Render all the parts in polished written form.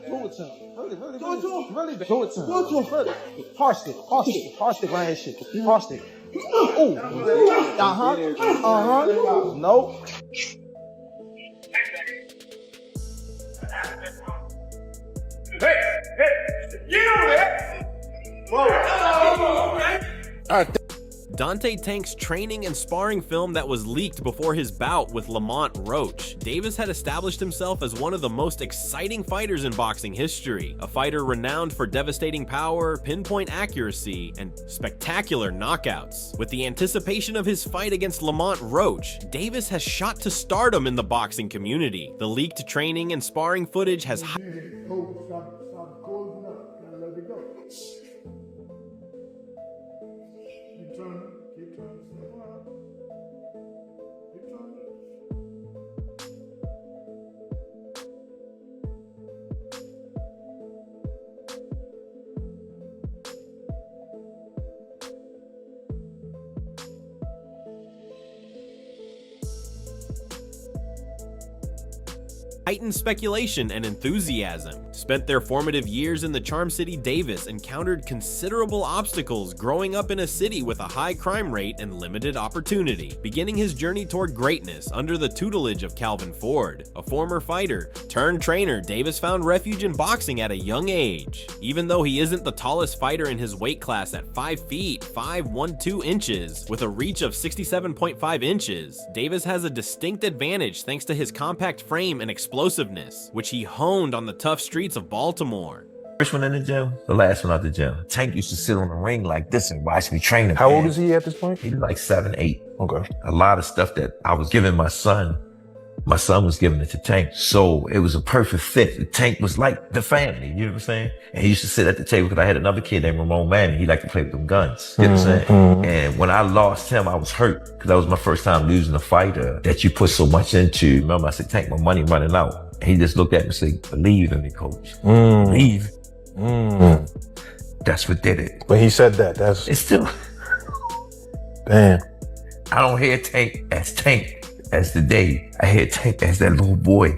Do it to him. Really do it to him. Hard stick around his shit. Hard stick. Ooh. Nope. Hey, you know that. All right. Dante Tank's training and sparring film that was leaked before his bout with Lamont Roach. Davis had established himself as one of the most exciting fighters in boxing history, a fighter renowned for devastating power, pinpoint accuracy, and spectacular knockouts. With the anticipation of his fight against Lamont Roach, Davis has shot to stardom in the boxing community. The leaked training and sparring footage has Stop closing up. Gotta let it go. Keep turning. Keep turning. Step around. Keep turning. heightened speculation and enthusiasm. Spent their formative years in the Charm City, Davis encountered considerable obstacles growing up in a city with a high crime rate and limited opportunity. Beginning his journey toward greatness under the tutelage of Calvin Ford, a former fighter turned trainer, Davis found refuge in boxing at a young age. Even though he isn't the tallest fighter in his weight class at 5 feet 5'1" inches with a reach of 67.5 inches, Davis has a distinct advantage thanks to his compact frame and explosiveness, which he honed on the tough streets of Baltimore. First one in the gym, the last one out the gym. Tank used to sit on the ring like this and watch me train him. How old is he at this point? He's like 7, 8. Okay. A lot of stuff that I was giving my son was giving it to Tank. So it was a perfect fit. The Tank was like the family, you know what I'm saying? And he used to sit at the table because I had another kid named Ramon Manning. He liked to play with them guns, you know what I'm saying? And when I lost him, I was hurt because that was my first time losing a fighter that you put so much into. Remember, I said, Tank, my money running out. And he just looked at me and said, believe in me, coach. Believe. That's what did it. When he said that, it's still. Damn. I don't hear Tank as the day. I hear Tank as that little boy.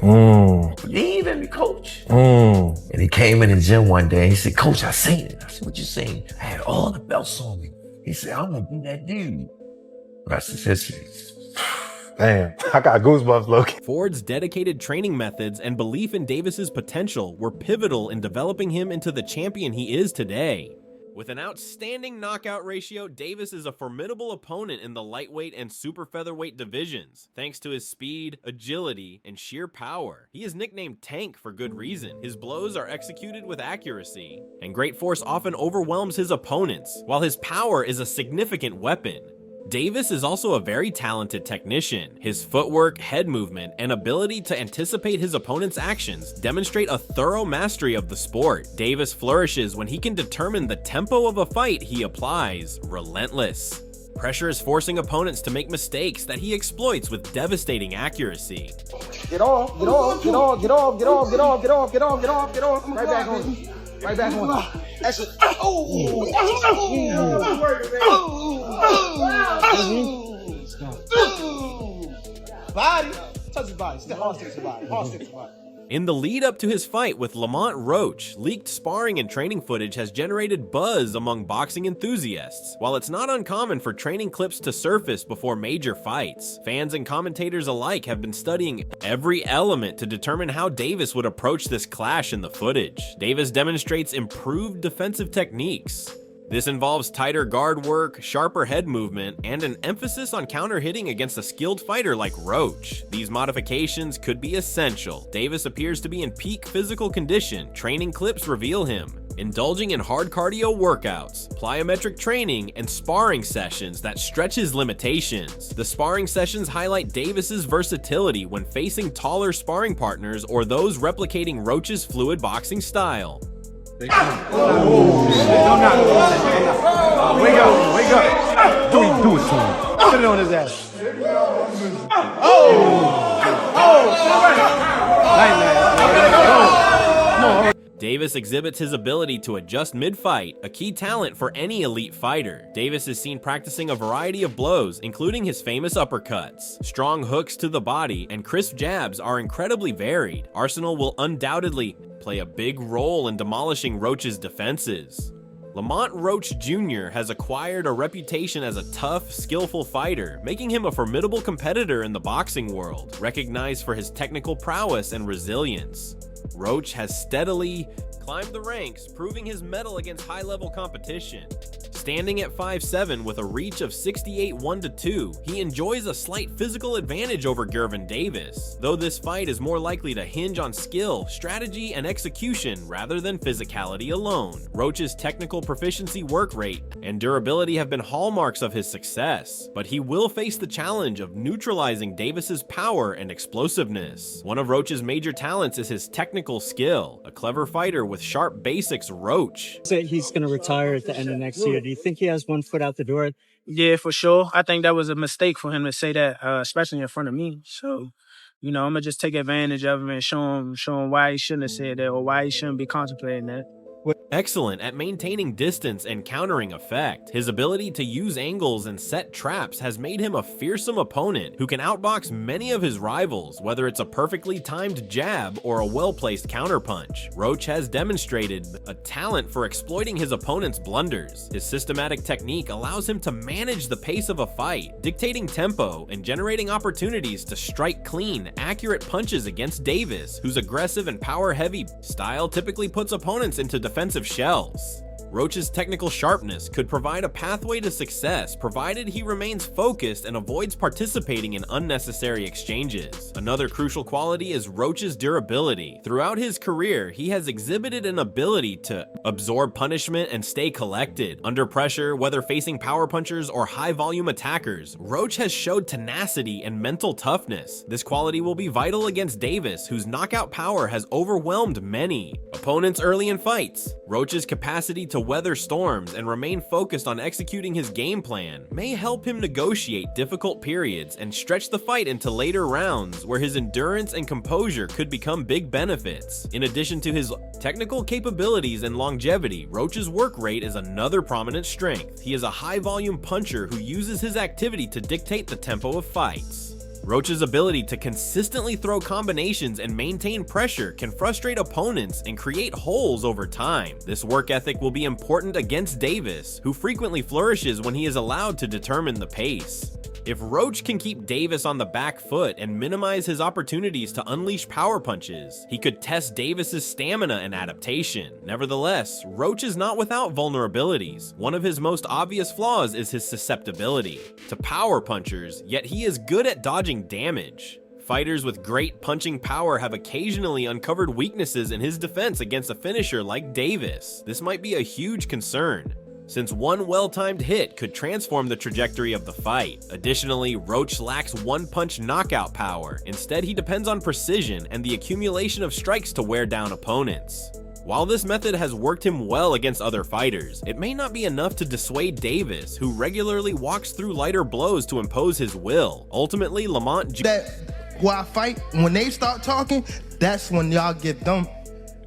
Believe in me, coach. And he came in the gym one day and he said, Coach, I seen it. I said, what you seen? I had all the belts on me. He said, I'm gonna be that dude. I said, damn, I got goosebumps, Loki. Ford's dedicated training methods and belief in Davis's potential were pivotal in developing him into the champion he is today. With an outstanding knockout ratio, Davis is a formidable opponent in the lightweight and super featherweight divisions, thanks to his speed, agility, and sheer power. He is nicknamed Tank for good reason. His blows are executed with accuracy, and great force often overwhelms his opponents, while his power is a significant weapon. Davis is also a very talented technician. His footwork, head movement, and ability to anticipate his opponent's actions demonstrate a thorough mastery of the sport. Davis flourishes when he can determine the tempo of a fight he applies, relentless. Pressure is forcing opponents to make mistakes that he exploits with devastating accuracy. Get off, get off, get off, get off, get off, get off, get off, get off, get off, get off. Right back on you. Right back on you. That's it. Body. Touch his body. Still hard sticks his body. Hard sticks his body. In the lead up to his fight with Lamont Roach, leaked sparring and training footage has generated buzz among boxing enthusiasts. While it's not uncommon for training clips to surface before major fights, fans and commentators alike have been studying every element to determine how Davis would approach this clash in the footage. Davis demonstrates improved defensive techniques. This involves tighter guard work, sharper head movement, and an emphasis on counter-hitting against a skilled fighter like Roach. These modifications could be essential. Davis appears to be in peak physical condition. Training clips reveal him indulging in hard cardio workouts, plyometric training, and sparring sessions that stretch his limitations. The sparring sessions highlight Davis's versatility when facing taller sparring partners or those replicating Roach's fluid boxing style. Wake up. Do it to him. Put it on his ass. Davis exhibits his ability to adjust mid-fight, a key talent for any elite fighter. Davis is seen practicing a variety of blows, including his famous uppercuts. Strong hooks to the body and crisp jabs are incredibly varied. Arsenal will undoubtedly play a big role in demolishing Roach's defenses. Lamont Roach Jr. has acquired a reputation as a tough, skillful fighter, making him a formidable competitor in the boxing world, recognized for his technical prowess and resilience. Roach has steadily climbed the ranks, proving his mettle against high-level competition. Standing at 5'7" with a reach of 68 1-2, he enjoys a slight physical advantage over Gervonta, though this fight is more likely to hinge on skill, strategy, and execution rather than physicality alone. Roach's technical proficiency, work rate, and durability have been hallmarks of his success, but he will face the challenge of neutralizing Davis's power and explosiveness. One of Roach's major talents is his technical skill. A clever fighter with sharp basics, Roach Say he's going to retire at the end of next year. Do you think he has one foot out the door? Yeah, for sure. I think that was a mistake for him to say that, especially in front of me. So, you know, I'm gonna just take advantage of him and show him why he shouldn't have said that or why he shouldn't be contemplating that. excellent at maintaining distance and countering effect. His ability to use angles and set traps has made him a fearsome opponent who can outbox many of his rivals, whether it's a perfectly timed jab or a well-placed counterpunch. Roach has demonstrated a talent for exploiting his opponent's blunders. His systematic technique allows him to manage the pace of a fight, dictating tempo and generating opportunities to strike clean, accurate punches against Davis, whose aggressive and power-heavy style typically puts opponents into defensive shells. Roach's technical sharpness could provide a pathway to success provided he remains focused and avoids participating in unnecessary exchanges. Another crucial quality is Roach's durability. Throughout his career, he has exhibited an ability to absorb punishment and stay collected. Under pressure, whether facing power punchers or high-volume attackers, Roach has showed tenacity and mental toughness. This quality will be vital against Davis, whose knockout power has overwhelmed many opponents early in fights. Roach's capacity to weather storms and remain focused on executing his game plan may help him negotiate difficult periods and stretch the fight into later rounds where his endurance and composure could become big benefits. In addition to his technical capabilities and longevity, Roach's work rate is another prominent strength. He is a high-volume puncher who uses his activity to dictate the tempo of fights. Roach's ability to consistently throw combinations and maintain pressure can frustrate opponents and create holes over time. This work ethic will be important against Davis, who frequently flourishes when he is allowed to determine the pace. If Roach can keep Davis on the back foot and minimize his opportunities to unleash power punches, he could test Davis's stamina and adaptation. Nevertheless, Roach is not without vulnerabilities. One of his most obvious flaws is his susceptibility to power punchers, yet he is good at dodging damage. Fighters with great punching power have occasionally uncovered weaknesses in his defense against a finisher like Davis. This might be a huge concern, since one well-timed hit could transform the trajectory of the fight. Additionally, Roach lacks one-punch knockout power. Instead, he depends on precision and the accumulation of strikes to wear down opponents. While this method has worked him well against other fighters, it may not be enough to dissuade Davis, who regularly walks through lighter blows to impose his will. Ultimately, Lamont who I fight, when they start talking, that's when y'all get them.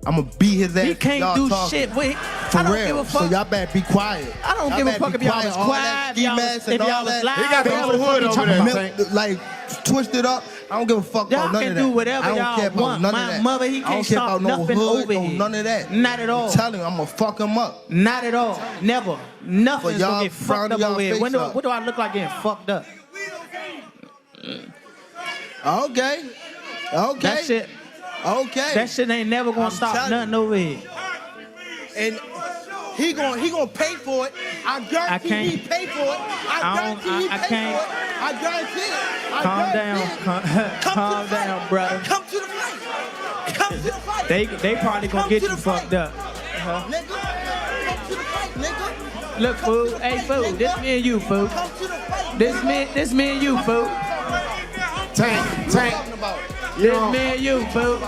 I'm gonna beat his ass. He can't do shit with it. For I don't real. give a fuck. So y'all better be quiet. I don't give a fuck if y'all was quiet, if y'all was loud. He got the whole hood over there. Like, twisted up. I don't give a fuck about none of that. Y'all can do whatever y'all want. My mother, he can't stop nothing over here. None of that. Not at all. I'm telling you, I'm gonna fuck him up. Not at all. Never. Nothing's y'all gonna get fucked up y'all over here. face What do I look like getting fucked up? Okay. That shit. Okay. That shit ain't never gonna stop nothing over here. And he gonna pay for it. I guarantee he pay for it. I guarantee he pay for it. I guarantee it. Calm down. Calm down, brother. Come to the fight. Come to the fight. They probably gonna get you fucked up. Nigga, come to the fight, nigga. Look, fool. Hey, fool. This me and you, fool. Come to the fight. This me and you, fool. Tank. This me and you, fool.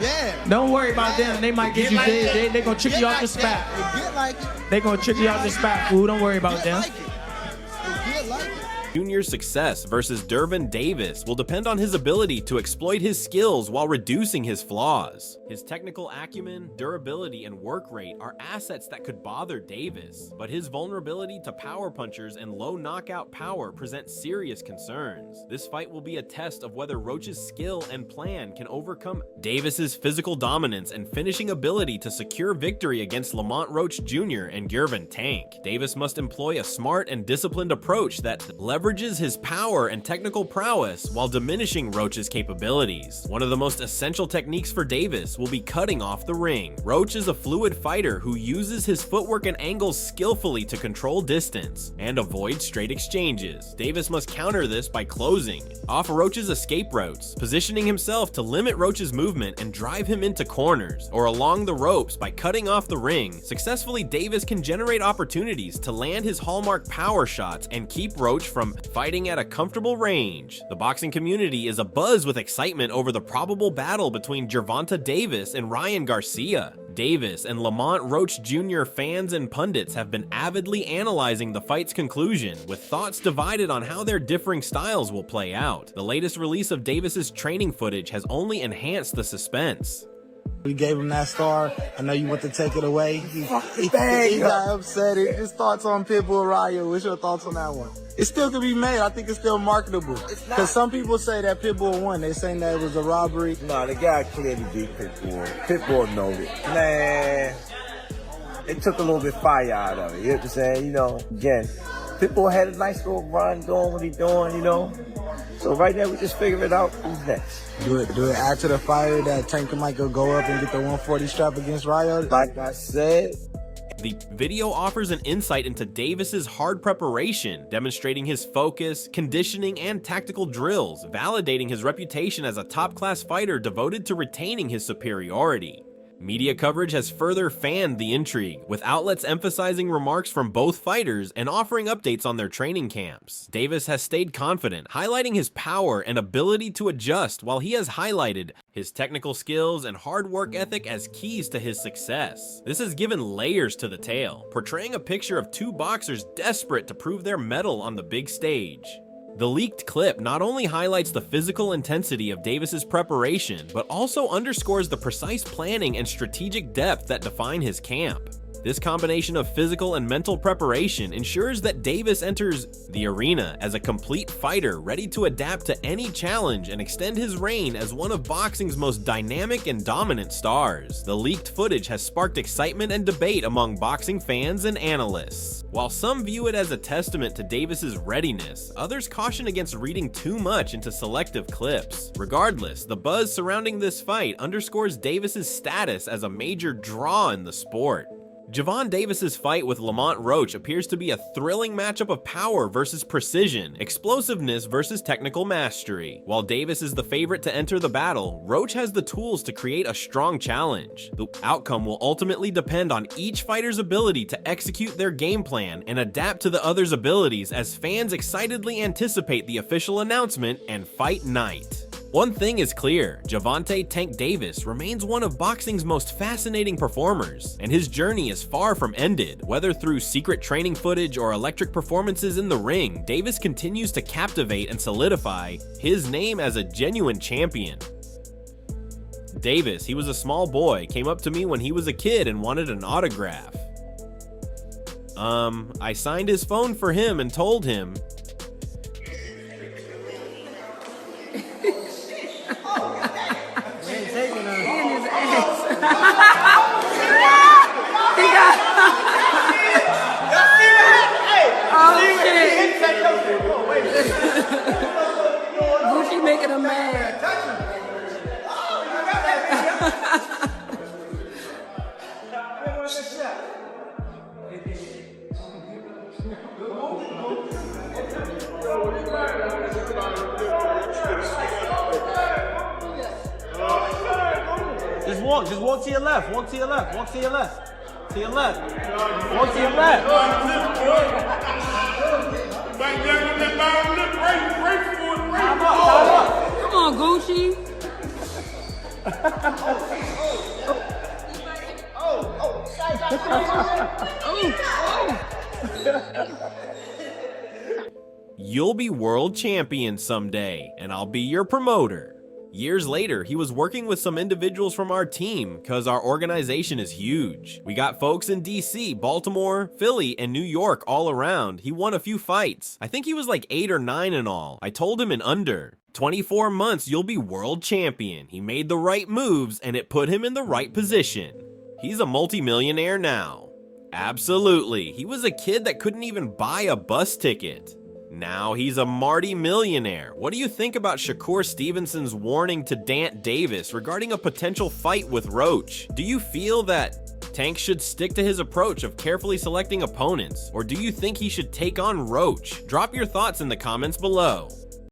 Yeah. Don't worry about them. They might get you dead. They gonna trick you off the spot. Get like it. They gonna trick you off the spot, fool. Don't worry about them. Get like it. Jr.'s success versus Dervin Davis will depend on his ability to exploit his skills while reducing his flaws. His technical acumen, durability, and work rate are assets that could bother Davis, but his vulnerability to power punchers and low knockout power present serious concerns. This fight will be a test of whether Roach's skill and plan can overcome Davis's physical dominance and finishing ability to secure victory against Lamont Roach Jr. and Gervonta. Davis must employ a smart and disciplined approach that leverages his power and technical prowess while diminishing Roach's capabilities. One of the most essential techniques for Davis will be cutting off the ring. Roach is a fluid fighter who uses his footwork and angles skillfully to control distance and avoid straight exchanges. Davis must counter this by closing off Roach's escape routes, positioning himself to limit Roach's movement and drive him into corners or along the ropes. By cutting off the ring successfully, Davis can generate opportunities to land his hallmark power shots and keep Roach from fighting at a comfortable range. The boxing community is abuzz with excitement over the probable battle between Gervonta Davis and Ryan Garcia. Davis and Lamont Roach Jr. fans and pundits have been avidly analyzing the fight's conclusion, with thoughts divided on how their differing styles will play out. The latest release of Davis's training footage has only enhanced the suspense. We gave him that star. I know you want to take it away. He got upset. His thoughts on Pitbull Raya. What's your thoughts on that one? It still could be made. I think it's still marketable. Because some people say that Pitbull won. They're saying that it was a robbery. No, the guy clearly beat Pitbull. Pitbull knows it. Man, it took a little bit fire out of it. You know what I'm saying? You know, again, Pitbull had a nice little run doing what he's doing, you know. So right now we just figure it out who's next. Do it after the fight that Tank might go up and get the 140 strap against Raya. Like I said, the video offers an insight into Davis's hard preparation, demonstrating his focus, conditioning, and tactical drills, validating his reputation as a top-class fighter devoted to retaining his superiority. Media coverage has further fanned the intrigue, with outlets emphasizing remarks from both fighters and offering updates on their training camps. Davis has stayed confident, highlighting his power and ability to adjust, while he has highlighted his technical skills and hard work ethic as keys to his success. This has given layers to the tale, portraying a picture of two boxers desperate to prove their mettle on the big stage. The leaked clip not only highlights the physical intensity of Davis's preparation, but also underscores the precise planning and strategic depth that define his camp. This combination of physical and mental preparation ensures that Davis enters the arena as a complete fighter, ready to adapt to any challenge and extend his reign as one of boxing's most dynamic and dominant stars. The leaked footage has sparked excitement and debate among boxing fans and analysts. While some view it as a testament to Davis's readiness, others caution against reading too much into selective clips. Regardless, the buzz surrounding this fight underscores Davis's status as a major draw in the sport. Gervonta Davis's fight with Lamont Roach appears to be a thrilling matchup of power versus precision, explosiveness versus technical mastery. While Davis is the favorite to enter the battle, Roach has the tools to create a strong challenge. The outcome will ultimately depend on each fighter's ability to execute their game plan and adapt to the other's abilities as fans excitedly anticipate the official announcement and fight night. One thing is clear, Gervonta "Tank" Davis remains one of boxing's most fascinating performers, and his journey is far from ended. Whether through secret training footage or electric performances in the ring, Davis continues to captivate and solidify his name as a genuine champion. Davis, he was a small boy, came up to me when he was a kid and wanted an autograph. I signed his phone for him and told him, Gucci making him mad. Just walk to your left, walk to your left, walk to your left. To your left. Walk to your left. Come on, Gucci. You'll be world champion someday, and I'll be your promoter. Years later, he was working with some individuals from our team because our organization is huge. We got folks in DC, Baltimore, Philly, and New York all around. He won a few fights. I think he was like 8 or 9 in all. I told him in under 24 months, you'll be world champion. He made the right moves and it put him in the right position. He's a multimillionaire now. Absolutely. He was a kid that couldn't even buy a bus ticket. Now he's a Marty millionaire. What do you think about Shakur Stevenson's warning to Dant Davis regarding a potential fight with Roach? Do you feel that Tank should stick to his approach of carefully selecting opponents, or do you think he should take on Roach? Drop your thoughts in the comments below.